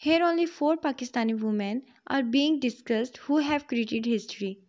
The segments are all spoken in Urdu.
Here only 4 Pakistani women are being discussed who have created history.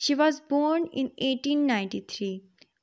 She was born in 1893.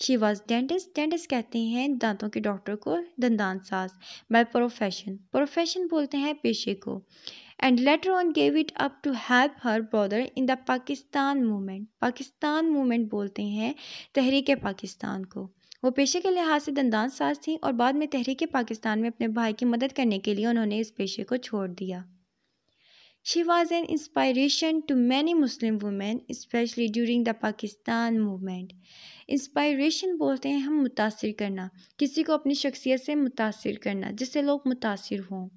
She was dentist. Dentist کہتے ہیں دانتوں کے ڈاکٹر کو. دندان ساز بائی پروفیشن. پروفیشن بولتے ہیں پیشے کو. And later on give it up to help her brother in the Pakistan movement. Pakistan movement بولتے ہیں تحریک پاکستان کو. وہ پیشے کے لحاظ سے دندان ساز تھیں اور بعد میں تحریک پاکستان میں اپنے بھائی کی مدد کرنے کے لیے انہوں نے اس پیشے کو چھوڑ دیا. She was an inspiration to many Muslim women, especially during the Pakistan movement. Inspiration بولتے ہیں ہم متاثر کرنا، کسی کو اپنی شخصیت سے متاثر کرنا جس سے لوگ متاثر ہوں.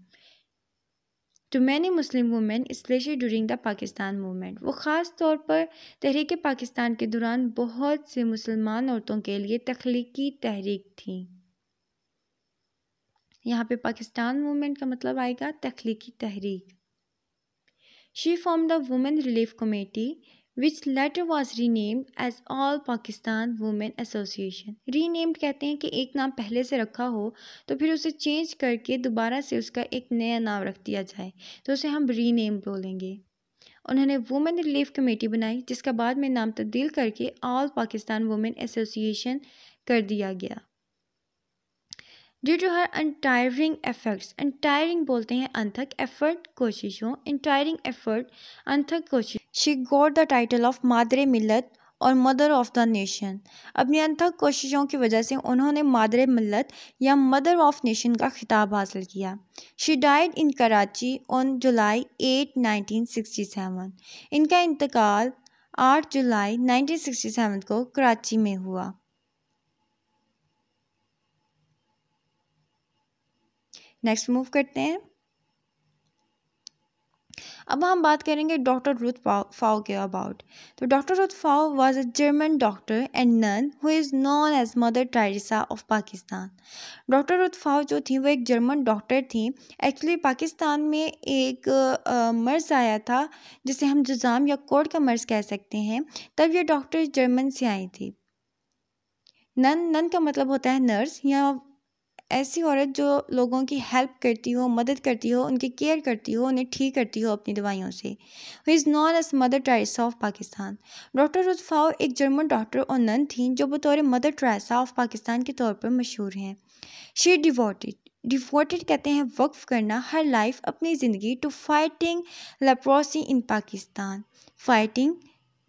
To many Muslim women, especially during the Pakistan movement. وہ خاص طور پر تحریک پاکستان کے دوران بہت سے مسلمان عورتوں کے لیے تخلیقی تحریک تھیں. یہاں پہ پاکستان موومنٹ کا مطلب آئے گا تخلیقی تحریک. She formed the Women Relief Committee, which later was renamed as All Pakistan Women Association. Renamed کہتے ہیں کہ ایک نام پہلے سے رکھا ہو تو پھر اسے چینج کر کے دوبارہ سے اس کا ایک نیا نام رکھ دیا جائے تو اسے ہم رینیم بولیں گے. انہوں نے وومن ریلیف کمیٹی بنائی جس کا بعد میں نام تبدیل کر کے آل پاکستان وومن ایسوسیشن کر دیا گیا. Due to her untiring efforts. Untiring بولتے ہیں انتھک، ایفرٹ کوششوں، انٹائرنگ ایفرٹ انتھک کوشش. She got the title of Madar Millat اور مدر آف دا نیشن. اپنی انتھک کوششوں کی وجہ سے انہوں نے مادر ملت یا مدر آف نیشن کا خطاب حاصل کیا. شی ڈائڈ ان کراچی آن جولائی 8, 1967. ان کا انتقال 8 جولائی 1967 کو کراچی میں ہوا. نیکسٹ موو کرتے ہیں. اب ہم بات کریں گے ڈاکٹر رتھ فاؤ کے اباؤٹ. تو doctor Ruth Pfau was a German doctor and nun who is known as Mother Teresa of Pakistan. Doctor Ruth Pfau جو تھیں وہ ایک جرمن ڈاکٹر تھیں. ایکچولی پاکستان میں ایک مرض آیا تھا جسے ہم جذام یا کوڑ کا مرض کہہ سکتے ہیں. تب یہ ڈاکٹر جرمن سے آئی تھی. نن کا مطلب ہوتا ہے نرس یا ایسی عورت جو لوگوں کی ہیلپ کرتی ہو، مدد کرتی ہو، ان کی کیئر کرتی ہو، انہیں ٹھیک کرتی ہو اپنی دوائیوں سے. Who is known as Mother Teresa of Pakistan. Doctor Ruth Pfau ایک جرمن ڈاکٹر اور نن تھیں جو بطور مدر ٹریسا آف پاکستان کے طور پر مشہور ہیں. شی ڈیووٹڈ کہتے ہیں وقف کرنا، ہر لائف اپنی زندگی to fighting leprosy in Pakistan. Fighting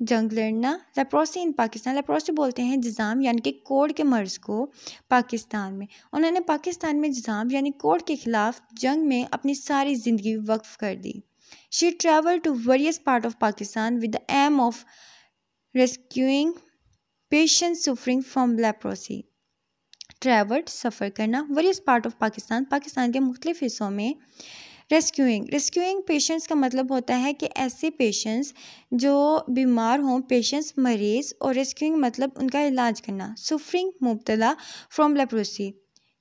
جنگ لڑنا، لیپروسی ان پاکستان. لیپروسی بولتے ہیں جذام یعنی کہ کوڑ کے مرض کو پاکستان میں. انہوں نے پاکستان میں جذام یعنی کوڑ کے خلاف جنگ میں اپنی ساری زندگی وقف کر دی. She travel to various part of Pakistan with the aim of rescuing patients suffering from leprosy. Travelled سفر کرنا، various part of Pakistan, Pakistan کے مختلف حصوں میں. ریسکیوئنگ پیشنٹس کا مطلب ہوتا ہے کہ ایسے پیشنٹس جو بیمار ہوں، پیشنٹس مریض، اور ریسکیوئنگ مطلب ان کا علاج کرنا. سفرنگ مبتلا، فرام لیپروسی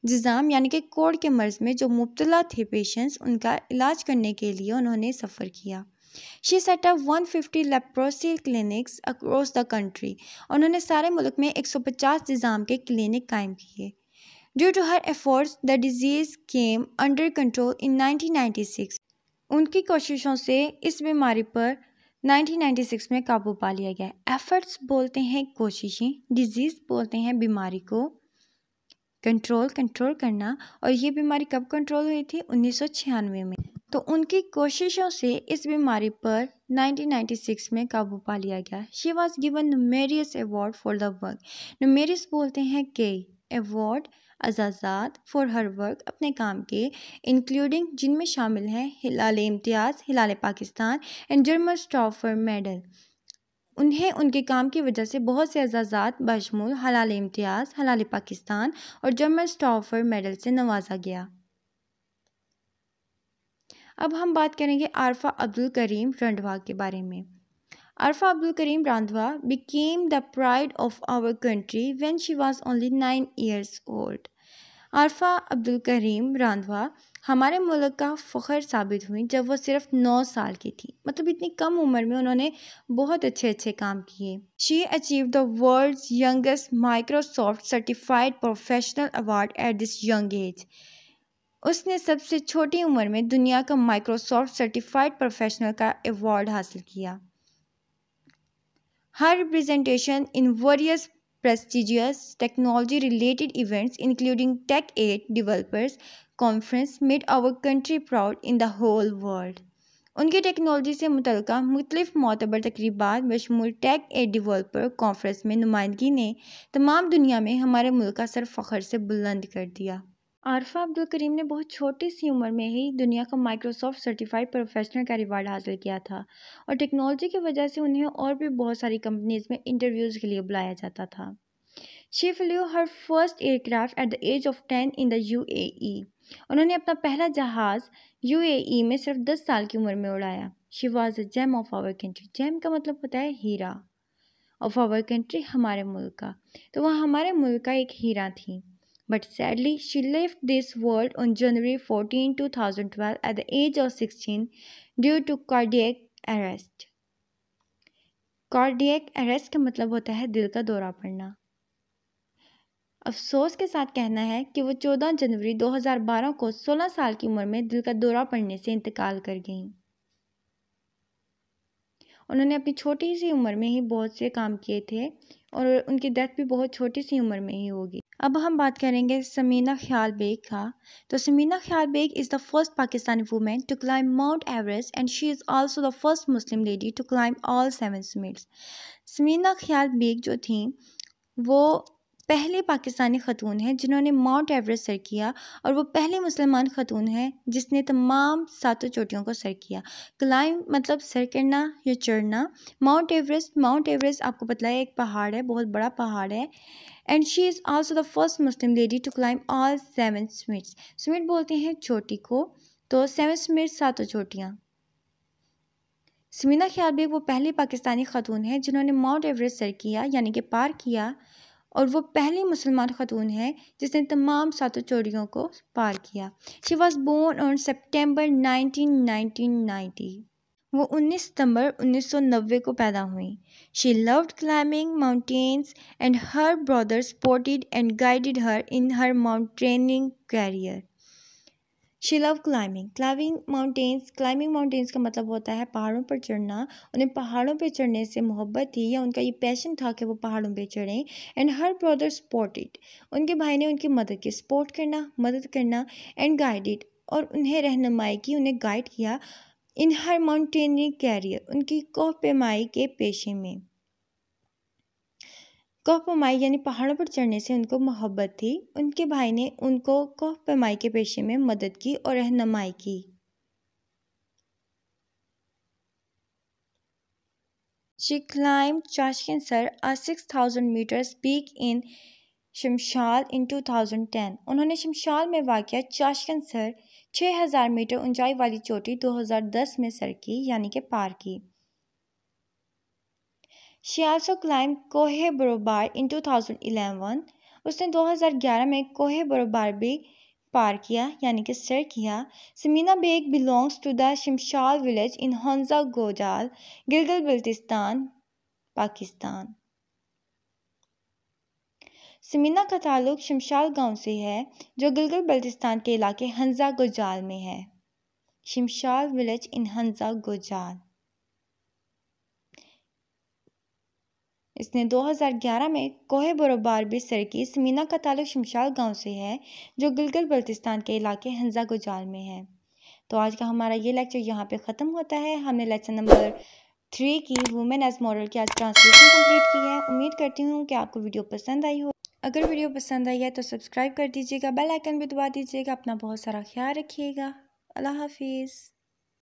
جذام یعنی کہ کوڑ کے مرض میں جو مبتلا تھے پیشنٹس، ان کا علاج کرنے کے لیے انہوں نے سفر کیا. She set up 150 leprosy clinics across the country. انہوں نے سارے ملک میں 150 جذام کے کلینک قائم کیے. Due to her efforts the disease came under control in 1996. ان کی کوششوں سے اس بیماری پر 1996 میں قابو پا لیا گیا. ایفرٹس بولتے ہیں کوششیں، ڈیزیز بولتے ہیں بیماری کو، کنٹرول کرنا. اور یہ بیماری کب کنٹرول ہوئی تھی؟ 1996 میں. تو ان کی کوششوں سے اس بیماری پر 1996 میں قابو پا لیا گیا. She was given numerous award for the work. Numerous بولتے ہیں کئی، ایوارڈ اعزازات فار ہر ورک اپنے کام کے، انکلوڈنگ جن میں شامل ہیں ہلال امتیاز، ہلال پاکستان اینڈ جرمن اسٹافر میڈل. انہیں ان کے کام کی وجہ سے بہت سے اعزازات بشمول ہلال امتیاز، ہلال پاکستان اور جرمن اسٹافر میڈل سے نوازا گیا. اب ہم بات کریں گے عارفہ عبدالکریم رندھوا کے بارے میں. Arifa Abdul Karim رندھوا became the pride of our country when she was only 9 years old. Arifa Abdul Karim رندھوا ہمارے ملک کا فخر ثابت ہوئی جب وہ صرف 9 سال کی تھی. مطلب اتنی کم عمر میں انہوں نے بہت اچھے کام کیے. She achieved the world's youngest Microsoft Certified Professional Award at this young age. اس نے سب سے چھوٹی عمر میں دنیا کا مائکروسافٹ سرٹیفائڈ پروفیشنل کا ایوارڈ حاصل کیا. Her representation in various prestigious technology-related events, including Tech 8 Developers Conference, made our country proud in the whole world. ان کی ٹیکنالوجی سے متعلقہ مختلف معتبر تقریبات بشمول ٹیک اے ڈیولپر کانفرنس میں نمائندگی نے تمام دنیا میں ہمارے ملک کا سر فخر سے بلند کر دیا۔ عارفہ عبدالکریم نے بہت چھوٹی سی عمر میں ہی دنیا کا مائیکروسافٹ سرٹیفائڈ پروفیشنل کا ایوارڈ حاصل کیا تھا، اور ٹیکنالوجی کی وجہ سے انہیں اور بھی بہت ساری کمپنیز میں انٹرویوز کے لیے بلایا جاتا تھا۔ She flew her first aircraft at the age of 10 in the UAE. انہوں نے اپنا پہلا جہاز UAE میں صرف 10 سال کی عمر میں اڑایا۔ She was a gem of our country. Gem کا مطلب ہوتا ہے ہیرا۔ Of our country ہمارے ملک کا۔ تو وہ ہمارے ملک کا ایک ہیرا تھی۔ But sadly, she left this world on January 14, 2012 at the age of 16 due to cardiac arrest. Cardiac arrest کا مطلب ہوتا ہے دل کا دورہ پڑنا۔ افسوس کے ساتھ کہنا ہے کہ وہ 14 جنوری 2012 کو 16 سال کی عمر میں دل کا دورہ پڑنے سے انتقال کر گئیں۔ انہوں نے اپنی چھوٹی سی عمر میں ہی بہت سے کام کیے تھے اور ان کی ڈیتھ بھی بہت چھوٹی سی عمر میں ہی ہوگی۔ اب ہم بات کریں گے ثمینہ خیال بیگ کا۔ تو Samina Khyal Baig is the first Pakistani woman to climb mount Everest and she is also the first Muslim lady to climb all 7 summits. Samina Khyal Baig جو تھیں وہ پہلی پاکستانی خاتون ہیں جنہوں نے ماؤنٹ ایوریسٹ سر کیا، اور وہ پہلی مسلمان خاتون ہیں جس نے تمام 7 چوٹیوں کو سر کیا۔ کلائم مطلب سر کرنا یا چڑھنا۔ ماؤنٹ ایوریسٹ آپ کو پتہ ہے ایک پہاڑ ہے، بہت بڑا پہاڑ ہے۔ And she is also the first Muslim lady to climb all 7 summits. Summit بولتے ہیں چوٹی کو، تو 7 سمٹس 7 چوٹیاں۔ ثمینہ خیال بیگ وہ پہلی پاکستانی خاتون ہے جنہوں نے ماؤنٹ ایوریسٹ سر کیا یعنی کہ پار کیا، اور وہ پہلی مسلمان خاتون ہے جس نے تمام 7 چوٹیوں کو پار کیا۔ She was born on September 1990۔ وہ 19 ستمبر 1990 کو پیدا ہوئیں۔ She loved climbing mountains and her brother supported and guided her in her mountaineering career. She love climbing mountains کا مطلب ہوتا ہے پہاڑوں پر چڑھنا۔ انہیں پہاڑوں پہ چڑھنے سے محبت تھی یا ان کا یہ پیشن تھا کہ وہ پہاڑوں پہ چڑھیں۔ اینڈ ہر برادر سپورٹڈ، ان کے بھائی نے ان کی مدد کی، سپورٹ کرنا مدد کرنا، اینڈ گائیڈڈ اور انہیں رہنمائی کی، انہیں گائیڈ کیا، ان ہر ماؤنٹینئرنگ کیریئر ان کی کوہ پیمائی کے پیشے میں۔ کوہ پیمائی یعنی پہاڑوں پر چڑھنے سے ان کو محبت تھی، ان کے بھائی نے ان کو کوہ پیمائی کے پیشے میں مدد کی اور رہنمائی کی۔ She climbed Chashkan Sar, a 6,000 meters peak in Shimshal in 2010۔ انہوں نے شمشال میں واقع چاشکن سر 6,000 میٹر اونچائی والی چوٹی 2010 میں سر کی یعنی کہ پار کی۔ She also climbed کوہ بروبار in 2011۔ اس نے 2011 میں کوہ بروبار بھی پار کیا یعنی کہ سر کیا۔ Samina Baig belongs to the Shimshal village in Hunza Gojal, Gilgit Baltistan, Pakistan. Samina کا تعلق شمشال گاؤں سے ہے جو گلگت بلتستان کے علاقے ہنزا گوجال میں ہے۔ شمشال ولیج ان ہنزا گوجال۔ اس نے 2011 میں کوہ بروبار بھی سر کی۔ ثمینہ کا تعلق شمشال گاؤں سے ہے جو گلگت بلتستان کے علاقے ہنزا گوجال میں ہے۔ تو آج کا ہمارا یہ لیکچر یہاں پہ ختم ہوتا ہے۔ ہم نے لیسن نمبر 3 کی وومن ایز ماڈل کی آج ٹرانسلیشن کمپلیٹ کی ہے۔ امید کرتی ہوں کہ آپ کو ویڈیو پسند آئی ہو۔ اگر ویڈیو پسند آئی ہے تو سبسکرائب کر دیجیے گا، بیل آئیکن بھی دبا دیجیے گا۔ اپنا بہت سارا خیال رکھیے گا۔ اللہ حافظ۔